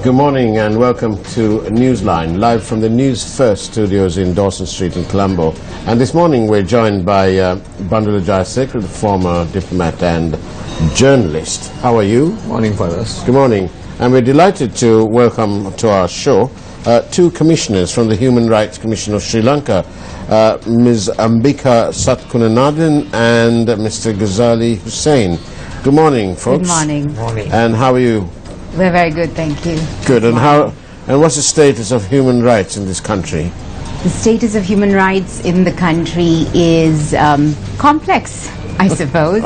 Good morning and welcome to Newsline, live from the Newsfirst studios in Dawson Street in Colombo. And this morning we're joined by Bandula Jayasekara, the former diplomat and journalist. How are you? Morning, Fathers. Good morning. And we're delighted to welcome to our show two commissioners from the Human Rights Commission of Sri Lanka, Ms. Ambika Satkunanathan and Mr. Ghazali Hussain. Good morning, folks. Good morning. Morning. And how are you? We're very good, thank you. Good. And what's the status of human rights in this country? The status of human rights in the country is complex, I suppose.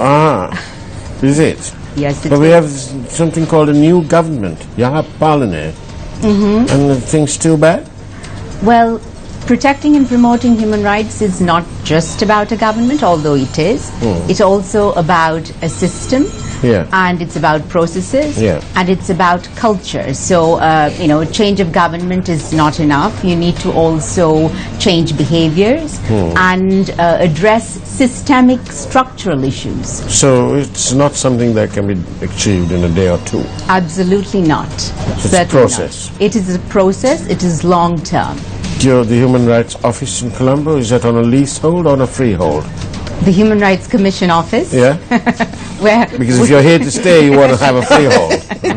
Is it? Yes, it But we is. have something called a new government, Yaha Palane. And the thing's still bad? Well, protecting and promoting human rights is not just about a government, although it is. It's also about a system. Yeah. And it's about processes. Yeah. And it's about culture. So, a change of government is not enough. You need to also change behaviors and address systemic structural issues. So it's not something that can be achieved in a day or two? Absolutely not. It's a Certainly process. not. It is a process. It is long term. The Human Rights Office in Colombo, is that on a leasehold or on a freehold? The Human Rights Commission office. Yeah? Where Because if you're here to stay, you want to have a freehold.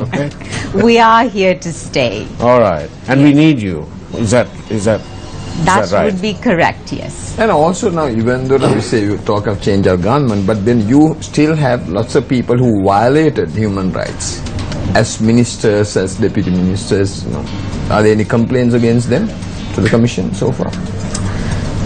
Okay? we are here to stay. All right. And we need you. Is that That right? would be correct, yes. And also now, even though we say you talk of change of government, but then you still have lots of people who violated human rights as ministers, as deputy ministers. Are there any complaints against them to the commission so far?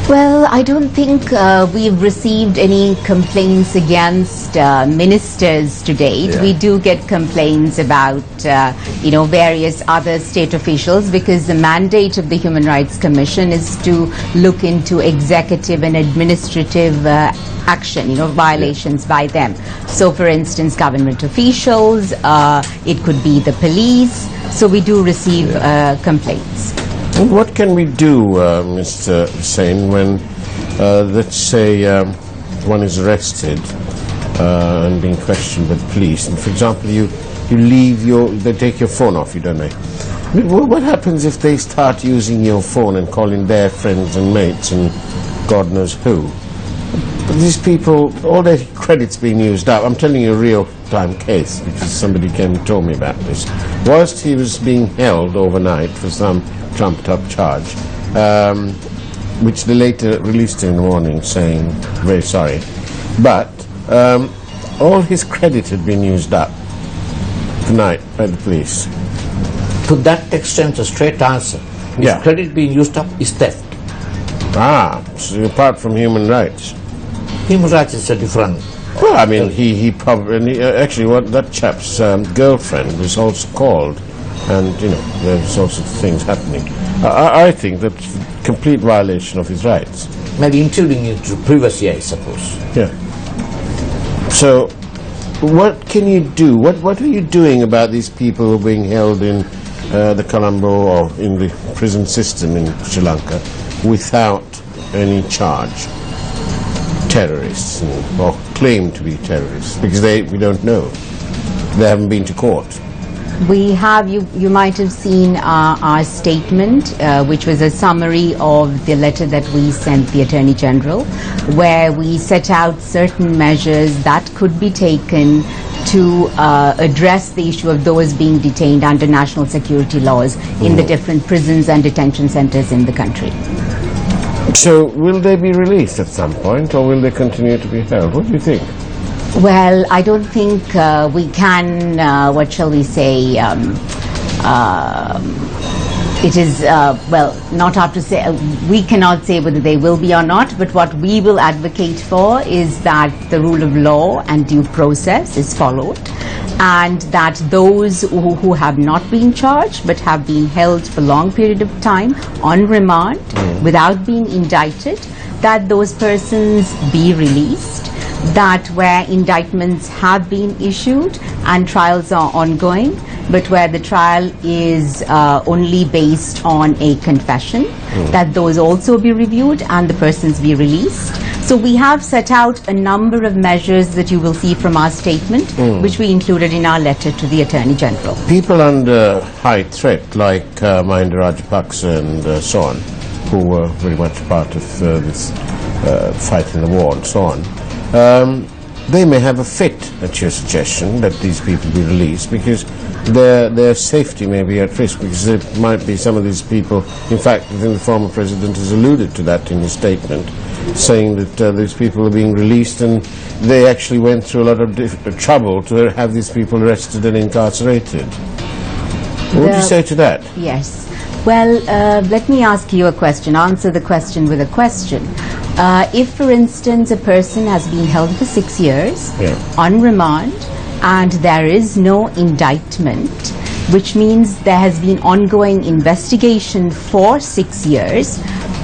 Well, I don't think we've received any complaints against ministers to date. Yeah. We do get complaints about, various other state officials, because the mandate of the Human Rights Commission is to look into executive and administrative action, violations by them. So, for instance, government officials, it could be the police. So we do receive complaints. And what can we do, Mr. Hussain, when, let's say, one is arrested and being questioned by the police, and for example, you leave they take your phone off you, don't they? I mean, what happens if they start using your phone and calling their friends and mates and God knows who? But these people, all their credits being used up. I'm telling you a real-time case, because somebody came and told me about this. Whilst he was being held overnight for some trumped-up charge, which they later released in the morning, saying, very sorry. But all his credit had been used up tonight by the police. To that extent, a straight answer. His Yeah. credit being used up is theft. So apart from human rights. Human rights is a different. Well, I mean, he probably, actually, what that chap's girlfriend was also called, and, there's all sorts of things happening. I think that's a complete violation of his rights. Maybe intruding into privacy, I suppose. Yeah. So, what can you do? What are you doing about these people who are being held in the Colombo or in the prison system in Sri Lanka without any charge? Terrorists, or claim to be terrorists, because we don't know. They haven't been to court. We have, you might have seen our statement, which was a summary of the letter that we sent the Attorney General, where we set out certain measures that could be taken to address the issue of those being detained under national security laws in the different prisons and detention centers in the country. So, will they be released at some point, or will they continue to be held? What do you think? Well, I don't think we can, what shall we say, it is, not up to say, we cannot say whether they will be or not, but what we will advocate for is that the rule of law and due process is followed, and that those who have not been charged but have been held for long period of time on remand without being indicted, that those persons be released, that where indictments have been issued and trials are ongoing, but where the trial is only based on a confession, that those also be reviewed and the persons be released. So we have set out a number of measures that you will see from our statement, which we included in our letter to the Attorney General. People under high threat, like Mahinda Rajapaksa and so on, who were very much part of this fight in the war and so on, they may have a fit at your suggestion that these people be released, because their safety may be at risk, because there might be some of these people, in fact, I think the former president has alluded to that in his statement, saying that these people are being released and they actually went through a lot of trouble to have these people arrested and incarcerated. What would you say to that? Yes. Well, let me ask you a question, answer the question with a question. If, for instance, a person has been held for 6 years on remand and there is no indictment, which means there has been ongoing investigation for 6 years,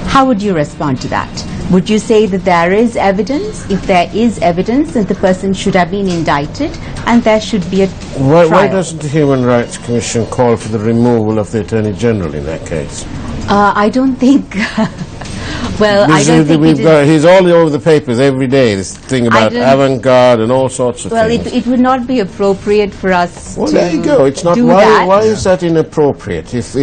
how would you respond to that? Would you say that there is evidence? If there is evidence, then the person should have been indicted and there should be a trial. Why doesn't the Human Rights Commission call for the removal of the Attorney General in that case? I don't think... Well, I don't think he's all over the papers every day, this thing about avant-garde and all sorts of things. Well, it would not be appropriate for us to there you go. It's not. do that. Why is that inappropriate? If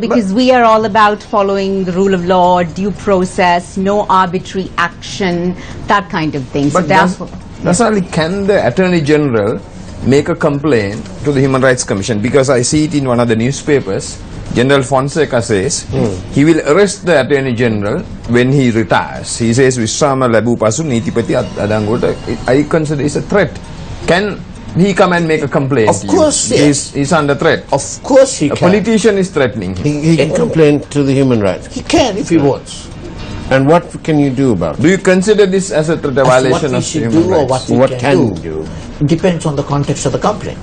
Because we are all about following the rule of law, due process, no arbitrary action, that kind of thing. But can the Attorney General make a complaint to the Human Rights Commission? Because I see it in one of the newspapers. General Fonseca says he will arrest the Attorney General when he retires. He says, Wisrama Labu Pasu Nitipati Adangota, I consider it's a threat. Can he come and make a complaint? Of course, yes. He's under threat. Of course he can. A politician is threatening him. he can complain to the Human Rights. He can if he wants. And what can you do about it? Do you consider this as a threat, a violation of human rights? What can you do? It depends on the context of the complaint.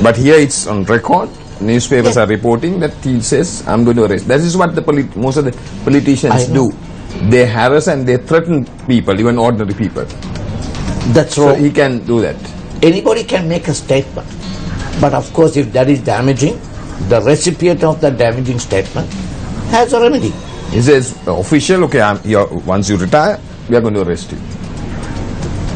But here it's on record. Newspapers are reporting that he says, I'm going to arrest. That is what most of the politicians do. They harass and they threaten people, even ordinary people. That's So wrong. he can do that. Anybody can make a statement. But of course, if that is damaging, the recipient of that damaging statement has a remedy. He says, official, okay, once you retire, we are going to arrest you.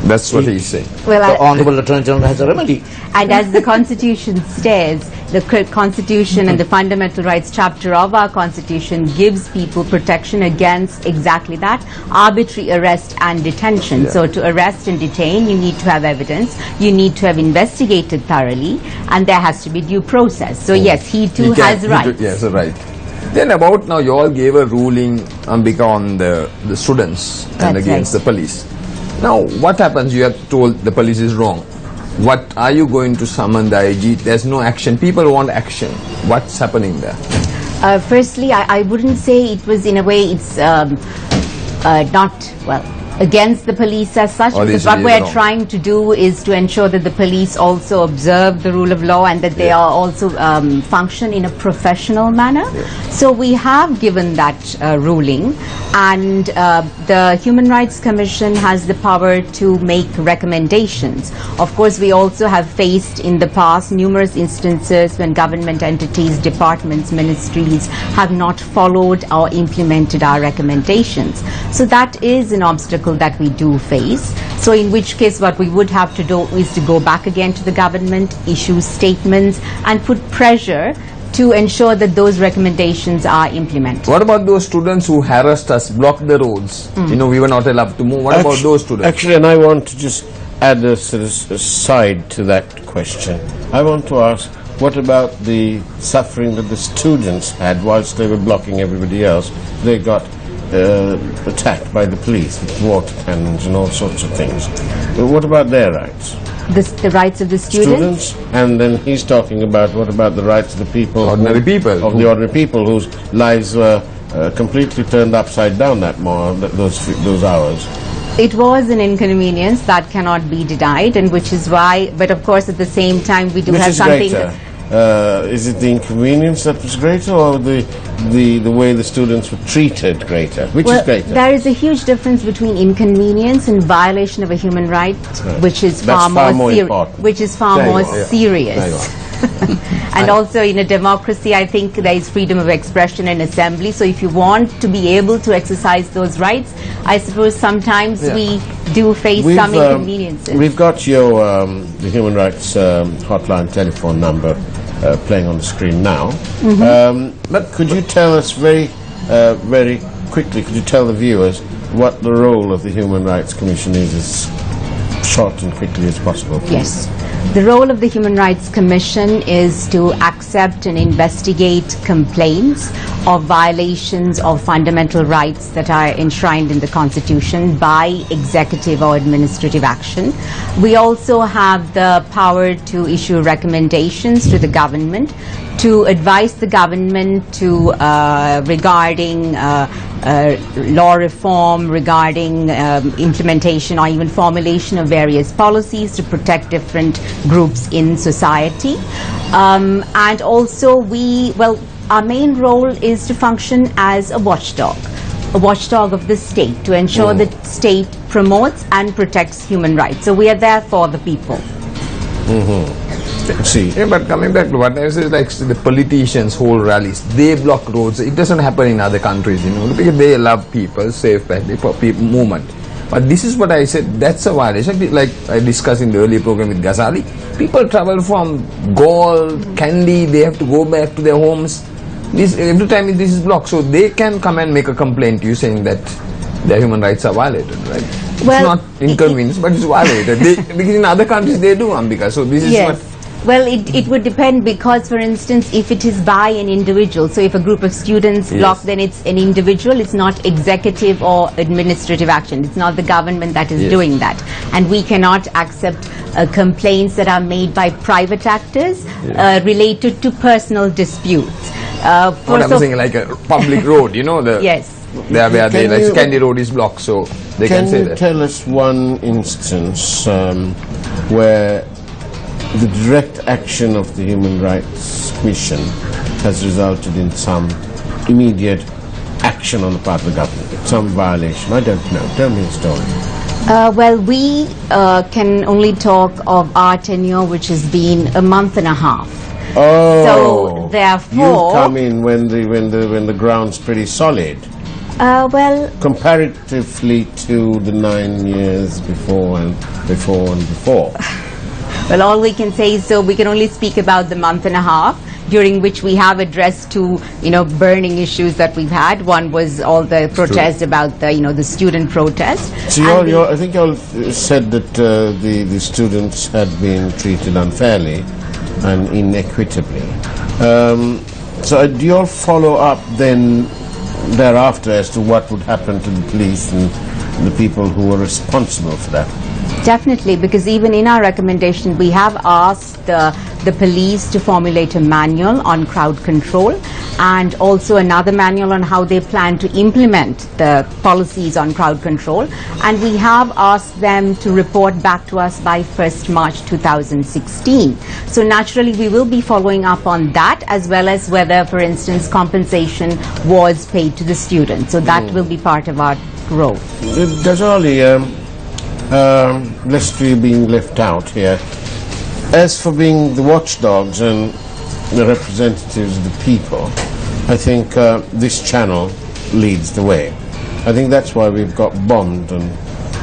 That's what he's saying. Well, The Honorable Attorney General has a remedy. and as the Constitution states, the Constitution and the Fundamental Rights chapter of our Constitution gives people protection against exactly that, arbitrary arrest and detention. So to arrest and detain, you need to have evidence, you need to have investigated thoroughly, and there has to be due process. So yes, he too has rights. Yes, right. Then about now, you all gave a ruling on the students and That's against right. the police. Now, what happens? You have told the police is wrong. What are you going to summon the IG? There's no action. People want action. What's happening there? Firstly, I wouldn't say it was, in a way, it's not, well, against the police as such, because what we're trying to do is to ensure that the police also observe the rule of law and that they are also function in a professional manner. So we have given that ruling, and the Human Rights Commission has the power to make recommendations. Of course, we also have faced in the past numerous instances when government entities, departments, ministries have not followed or implemented our recommendations. So that is an obstacle that we do face. So in which case what we would have to do is to go back again to the government, issue statements and put pressure to ensure that those recommendations are implemented. What about those students who harassed us, blocked the roads? You know, we were not allowed to move. What about those students? Actually, and I want to just add a sort of side to that question. I want to ask, what about the suffering that the students had whilst they were blocking everybody else? They got attacked by the police with water cannons and all sorts of things. What about their rights? The rights of the students? And then he's talking about what about the rights of the people, Ordinary people. of the ordinary people whose lives were completely turned upside down those hours. It was an inconvenience that cannot be denied, and which is why, but of course at the same time we do Which have is something... greater? Is it the inconvenience that was greater, or the way the students were treated greater? Which is greater? There is a huge difference between inconvenience and violation of a human right, which is That's far more important. which is far There you more go, yeah. serious. There you And also in a democracy, I think there is freedom of expression and assembly. So if you want to be able to exercise those rights, I suppose sometimes we do face some inconveniences. We've got your the human rights hotline telephone number playing on the screen now. But could you tell us very quickly, could you tell the viewers what the role of the Human Rights Commission is as short and quickly as possible, please? Yes. The role of the Human Rights Commission is to accept and investigate complaints of violations of fundamental rights that are enshrined in the Constitution by executive or administrative action. We also have the power to issue recommendations to the government, to advise the government to regarding law reform, regarding implementation or even formulation of various policies to protect different groups in society. And also our main role is to function as a watchdog of the state, to ensure that state promotes and protects human rights. So we are there for the people. See. Yeah, but coming back to what I said, like the politicians hold rallies, they block roads. It doesn't happen in other countries, because they love people, safe people movement. But this is what I said, that's a violation. Like I discussed in the earlier program with Ghazali, people travel from Gaul, Kandy, they have to go back to their homes. Every time this is blocked, so they can come and make a complaint to you saying that their human rights are violated, right? Well, it's not inconvenience, but it's violated. Because in other countries they do, Ambika. So this is what. Well, it would depend, because, for instance, if it is by an individual, so if a group of students block, then it's an individual, it's not executive or administrative action. It's not the government that is doing that. And we cannot accept complaints that are made by private actors related to personal disputes. What I'm saying, like a public road, yes. There where they, like Kandy Road is blocked, so they can say that. Can you tell us one instance where the direct action of the Human Rights Commission has resulted in some immediate action on the part of the government, some violation? I don't know. Tell me a story. Well, we can only talk of our tenure, which has been a month and a half. Oh, so therefore, you come in when the ground's pretty solid. Well, comparatively to the 9 years before and before. Well, all we can say is, so we can only speak about the month and a half, during which we have addressed two, burning issues that we've had. One was all the protest about the student protest. So I think you all said that the students had been treated unfairly and inequitably. So do you all follow up then thereafter as to what would happen to the police and the people who were responsible for that? Definitely, because even in our recommendation, we have asked the police to formulate a manual on crowd control, and also another manual on how they plan to implement the policies on crowd control. And we have asked them to report back to us by 1st March 2016. So naturally, we will be following up on that, as well as whether, for instance, compensation was paid to the students. So that will be part of our role. Ghazali, lest we being left out here, as for being the watchdogs and the representatives of the people, I think this channel leads the way. I think that's why we've got bombed and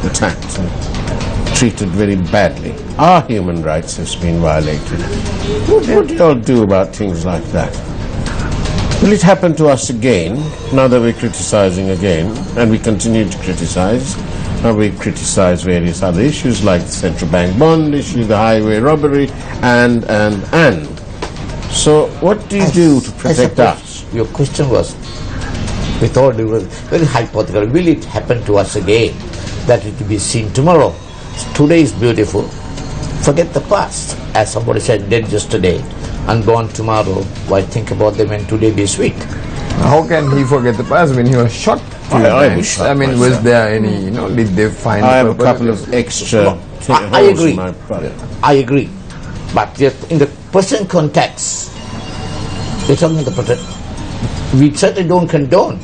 attacked and treated very badly. Our human rights have been violated. What do you all do about things like that? Will it happen to us again, now that we're criticizing again, and we continue to criticize? Now we criticize various other issues like the central bank bond issue, the highway robbery, and. So what do you do to protect us? Your question was, with all due very hypothetical, will it happen to us again? That it will be seen tomorrow. Today is beautiful. Forget the past. As somebody said, dead yesterday, unborn tomorrow. Why think about them when today be sweet? How can he forget the past when he was shot? I was shot myself. Was there any, did they find... I have a couple of extra... I agree. I agree. But in the present context, we're talking about the we certainly don't condone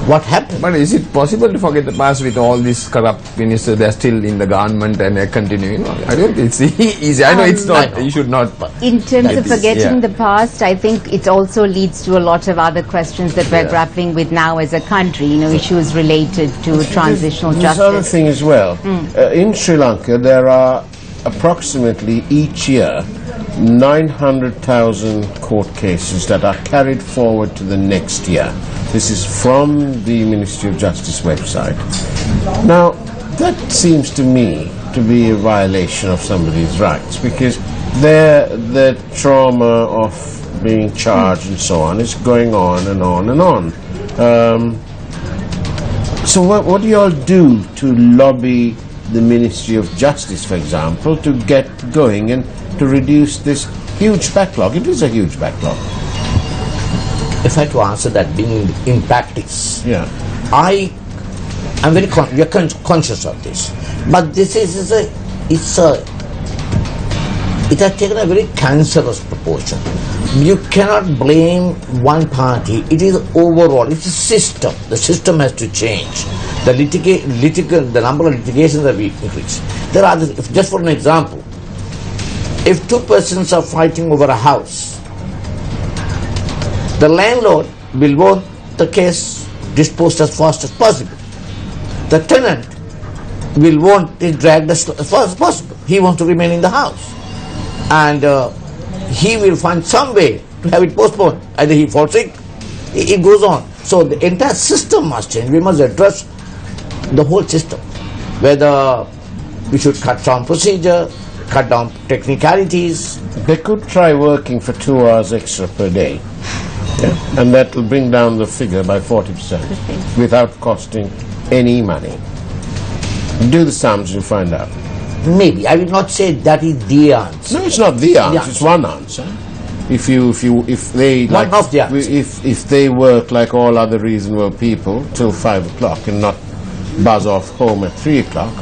What happened? But is it possible to forget the past with all these corrupt ministers? They're still in the government and they're continuing. I don't think it's easy. I know it's not. You should not. In terms of is- forgetting yeah. the past, I think it also leads to a lot of other questions that we're grappling with now as a country. Issues related to transitional There's another justice. thing as well. In Sri Lanka, there are approximately each year 900,000 court cases that are carried forward to the next year. This is from the Ministry of Justice website. Now, that seems to me to be a violation of somebody's rights, because the trauma of being charged and so on is going on and on and on. So what do you all do to lobby the Ministry of Justice, for example, to get going and to reduce this huge backlog? It is a huge backlog. If I had to answer that, being in practice, Yeah. I'm very we are conscious of this, but this is it has taken a very cancerous proportion. You cannot blame one party. It is overall. It's a system. The system has to change. The number of litigations have increased. There are just for an example. If two persons are fighting over a house, the landlord will want the case disposed as fast as possible. The tenant will want it dragged as far as possible. He wants to remain in the house. And he will find some way to have it postponed. Either he falls sick, it goes on. So the entire system must change. We must address the whole system. Whether we should cut down procedure, cut down technicalities. They could try working for 2 hours extra per day. Yeah. And that will bring down the figure by 40% without costing any money. Do the sums, you'll find out. Maybe. I will not say that is the answer. No, it's not the answer. Yeah. It's one answer. If they One of the answers. if they work like all other reasonable people till 5 o'clock and not buzz off home at 3 o'clock,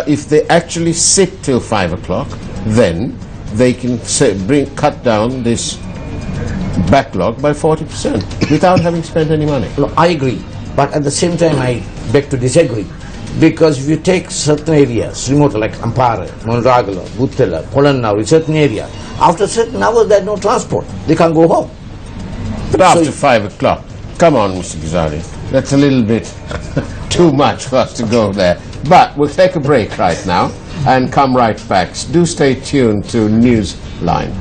if they actually sit till 5 o'clock, then they can cut down this backlog by 40% without having spent any money. No, I agree. But at the same time, I beg to disagree. Because if you take certain areas, remote like Ampara, Monragala, Buttala, Polannau, certain areas, after certain hours there's no transport. They can't go home. But after 5 o'clock, come on, Mr. Ghazali, that's a little bit too much for us to go there. But we'll take a break right now and come right back. Do stay tuned to Newsline.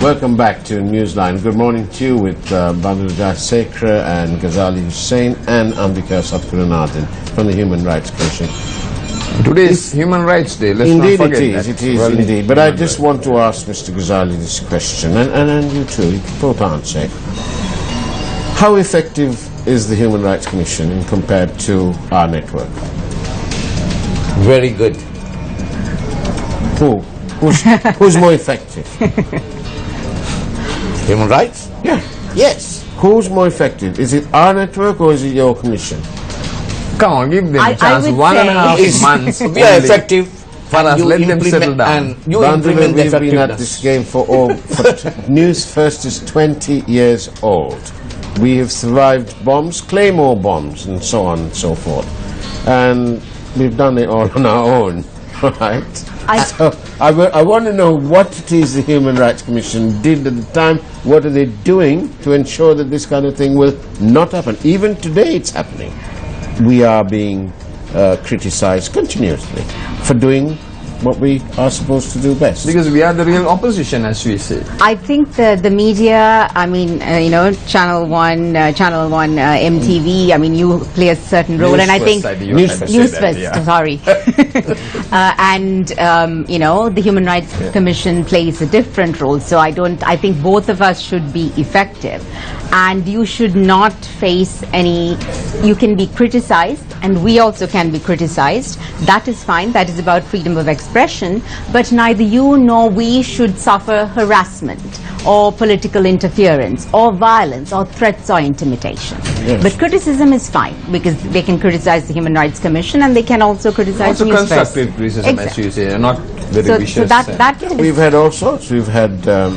Welcome back to Newsline. Good morning to you with Bandurga Sekra and Ghazali Hussain and Ambika Satkuranathan from the Human Rights Commission. Today is Human Rights Day. Let's Indeed not forget it is, that. it is Well, indeed. But I human just rights. want to ask Mr. Ghazali this question, and you too, you can both answer. How effective is the Human Rights Commission compared to our network? Very good. Who's more effective? Human rights? Yeah. Yes. Who's more effective? Is it our network or is it your commission? Come on, give them I a chance. would 1.5 It's- months. We are only. effective. For us, You let them implement- settle down. And you Bandula, implement the we've been at this effectiveness. game for Newsfirst is 20 years old. We have survived bombs, Claymore bombs, and so on and so forth. And we've done it all on our own, right? So I want to know what it is the Human Rights Commission did at the time. What are they doing to ensure that this kind of thing will not happen? Even today it's happening. We are being criticized continuously for doing what we are supposed to do best. Because we are the real opposition, as we say. I think the media, I mean, Channel 1, MTV, I mean, you play a certain role, and I think Newsfirst, sorry. And, the Human Rights Commission plays a different role, so I think both of us should be effective. And you should not face you can be criticized, and we also can be criticized. That is fine, that is about freedom of expression, but neither you nor we should suffer harassment or political interference or violence or threats or intimidation. Yes. But criticism is fine, because they can criticize the Human Rights Commission and they can also criticize Also Newsfirst. constructive criticism, as you say, not very So vicious. that is We've had all sorts. We've had the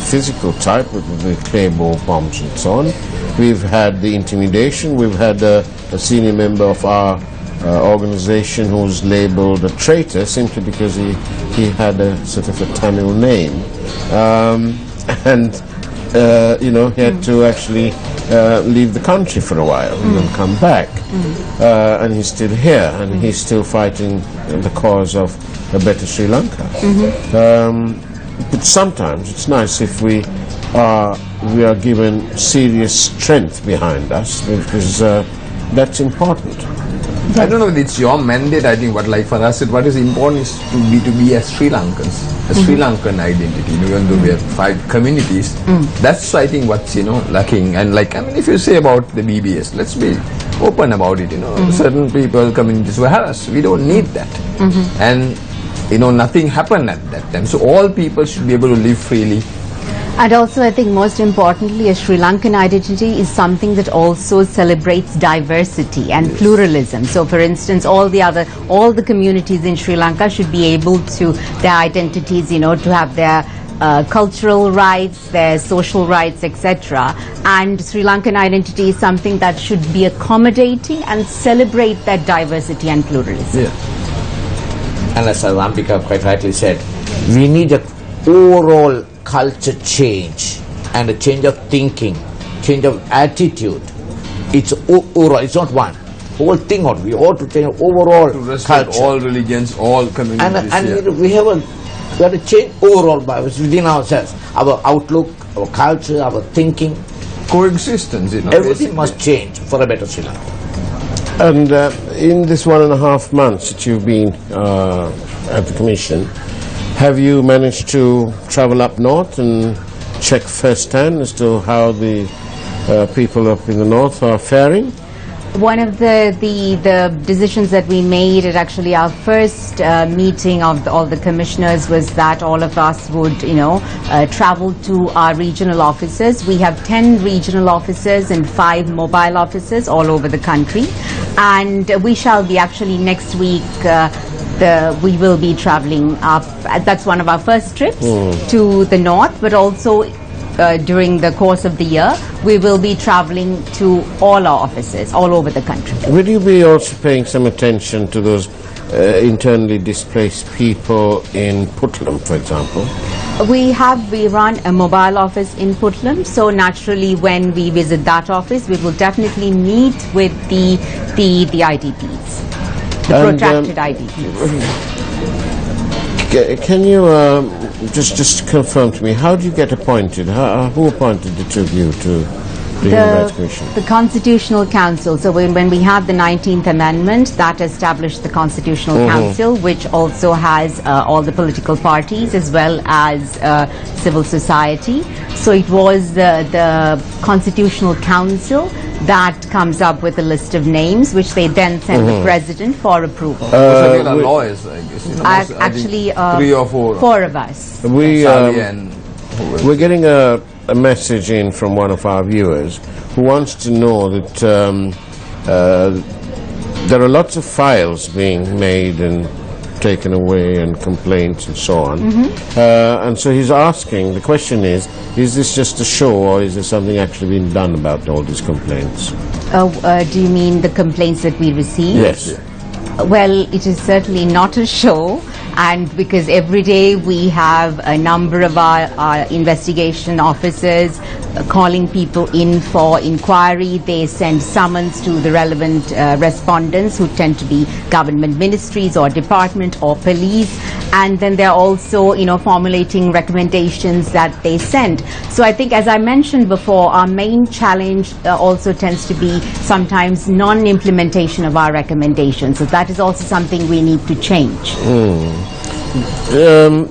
physical type with the Claymore bombs and so on. we've had the intimidation, we've had a senior member of our organization who's labeled a traitor simply because he had a sort of a Tamil name, and he had to actually leave the country for a while and then come back, and he's still here and he's still fighting the cause of a better Sri Lanka. But sometimes it's nice if we are given serious strength behind us, because that's important. I don't know if it's your mandate. I think like for us, what is important is to be as Sri Lankans, a Sri Lankan identity. Even though we have 5 communities, that's I think what's lacking. And if you say about the BBS, let's be open about it. Certain people, communities were harassed. We don't need that, and nothing happened at that time. So all people should be able to live freely. And also, I think most importantly, a Sri Lankan identity is something that also celebrates diversity and pluralism. So, for instance, all the communities in Sri Lanka should be able to, their identities, to have their cultural rights, their social rights, etc. And Sri Lankan identity is something that should be accommodating and celebrate that diversity and pluralism. Yeah. And as Ambika quite rightly said, we need an overall culture change and a change of thinking, change of attitude. It's overall, it's not one. Whole thing on. We ought to change overall to respect culture. All religions, all communities. And we have to change overall within ourselves. Our outlook, our culture, our thinking. Coexistence, Everything basically must change for a better Sri Lanka. And in this 1.5 months that you've been at the Commission, have you managed to travel up north and check firsthand as to how the people up in the north are faring? One of the decisions that we made at actually our first meeting of all the commissioners was that all of us would, travel to our regional offices. We have 10 regional offices and 5 mobile offices all over the country, and we shall be actually next week. We will be traveling up. That's one of our first trips to the north, but also during the course of the year, we will be traveling to all our offices all over the country. Will you be also paying some attention to those internally displaced people in Puttlam, for example? We run a mobile office in Puttlam, so naturally when we visit that office, we will definitely meet with the IDPs. The protracted IDPs. Can you just confirm to me, how do you get appointed? Who appointed the two of you to the Human Rights Commission? The Constitutional Council. So when we had the 19th Amendment, that established the Constitutional Council, which also has all the political parties as well as civil society. So it was the Constitutional Council that comes up with a list of names, which they then send the President for approval. So there are lawyers, I guess. Actually, 3 or 4. 4 of us. We're getting a message in from one of our viewers who wants to know that there are lots of files being made and taken away and complaints and so on. And so he's asking, the question is this just a show, or is there something actually being done about all these complaints? Do you mean the complaints that we receive? Yes. Well, it is certainly not a show, and because every day we have a number of our investigation officers calling people in for inquiry. They send summons to the relevant respondents, who tend to be government ministries or department or police, and then they're also formulating recommendations that they send. So I think, as I mentioned before, our main challenge also tends to be sometimes non-implementation of our recommendations. So that is also something we need to change.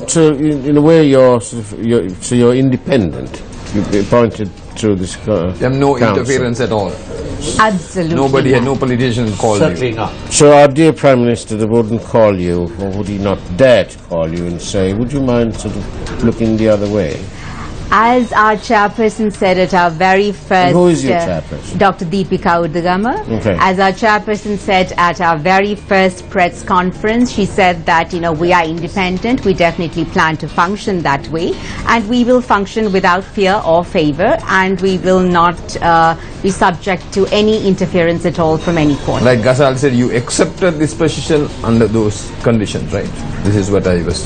So in a way you're independent. You're appointed through this There have no council. interference at all. Absolutely. Nobody, no politician called Certainly you. not. So our dear Prime Minister wouldn't call you, or would he not dare to call you and say, would you mind sort of looking the other way? As our chairperson said at our very first... Who is your chairperson? Dr. Deepika Udagama. Okay. As our chairperson said at our very first press conference, she said that, we are independent. We definitely plan to function that way. And we will function without fear or favor. And we will not be subject to any interference at all from any corner. Like Ghazal said, you accepted this position under those conditions, right? This is what I was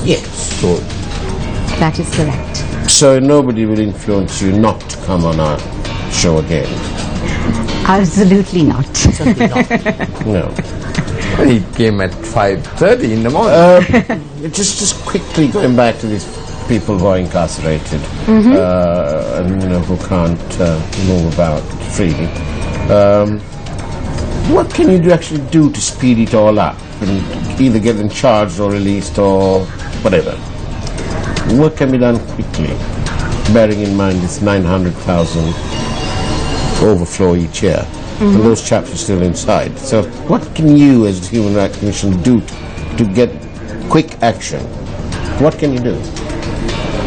told. That is correct. So nobody will influence you not to come on our show again? Absolutely not. Certainly not. No. He came at 5:30 in the morning. Just quickly going back to these people who are incarcerated and who can't move about freely. What can you actually do to speed it all up and either get them charged or released or whatever? What can be done quickly, bearing in mind this 900,000 overflow each year, and those chaps are still inside? So what can you as the Human Rights Commission do to get quick action? What can you do?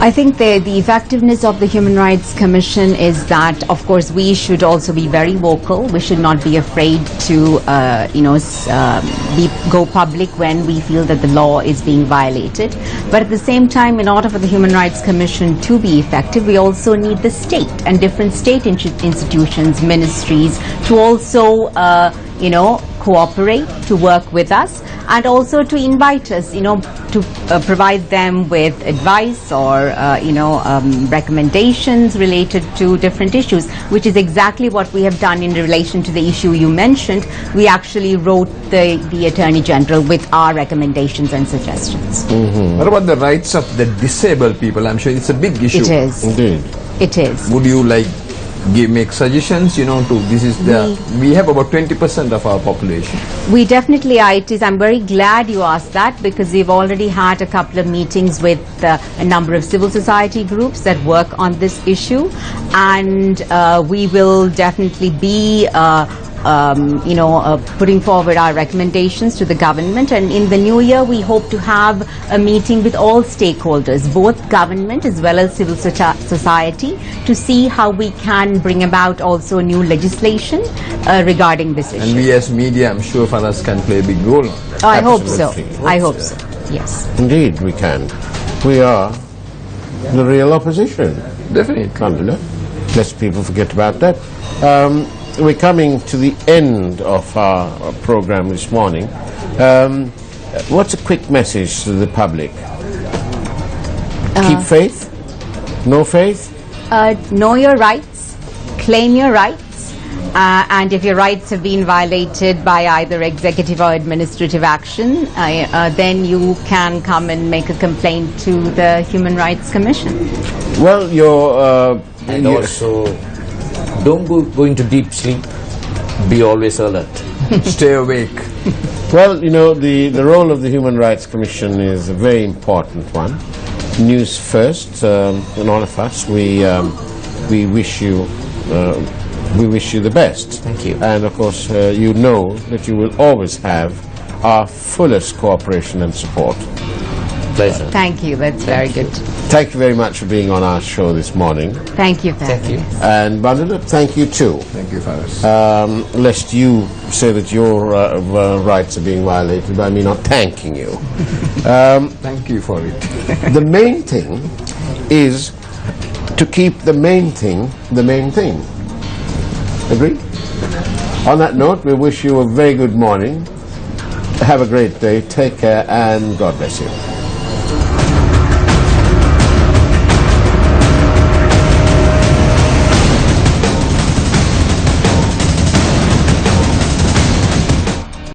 I think the effectiveness of the Human Rights Commission is that, of course, we should also be very vocal. We should not be afraid to, go public when we feel that the law is being violated. But at the same time, in order for the Human Rights Commission to be effective, we also need the state and different state institutions, ministries, to also, cooperate, to work with us, and also to invite us, to provide them with advice or, recommendations related to different issues, which is exactly what we have done in relation to the issue you mentioned. We actually wrote the Attorney General with our recommendations and suggestions. What about the rights of the disabled people? I'm sure it's a big issue. It is. Indeed. It is. Would you make suggestions, we have about 20% of our population. We definitely are. I'm very glad you asked that, because we've already had a couple of meetings with a number of civil society groups that work on this issue, and we will definitely be putting forward our recommendations to the government. And in the new year, we hope to have a meeting with all stakeholders, both government as well as civil society, to see how we can bring about also new legislation regarding this issue. And we as media, I'm sure for us, can play a big role on that. I hope so. Absolutely. I hope so. Yes. Indeed, we can. We are the real opposition. Definitely. Lest people forget about that. We're coming to the end of our program this morning. What's a quick message to the public? Keep faith? No faith? Know your rights, claim your rights, and if your rights have been violated by either executive or administrative action, then you can come and make a complaint to the Human Rights Commission. Well, and also, don't go into deep sleep. Be always alert. Stay awake. Well, the role of the Human Rights Commission is a very important one. News First, and all of us, we wish you the best. Thank you. And of course, you know that you will always have our fullest cooperation and support. Pleasure. Thank you. That's very good. Thank you very much for being on our show this morning. Thank you. Thank you. And Bandula, thank you too. Thank you, Faris. Lest you say that your rights are being violated by me not thanking you. Thank you for it. The main thing is to keep the main thing the main thing. Agreed? On that note, we wish you a very good morning. Have a great day. Take care, and God bless you.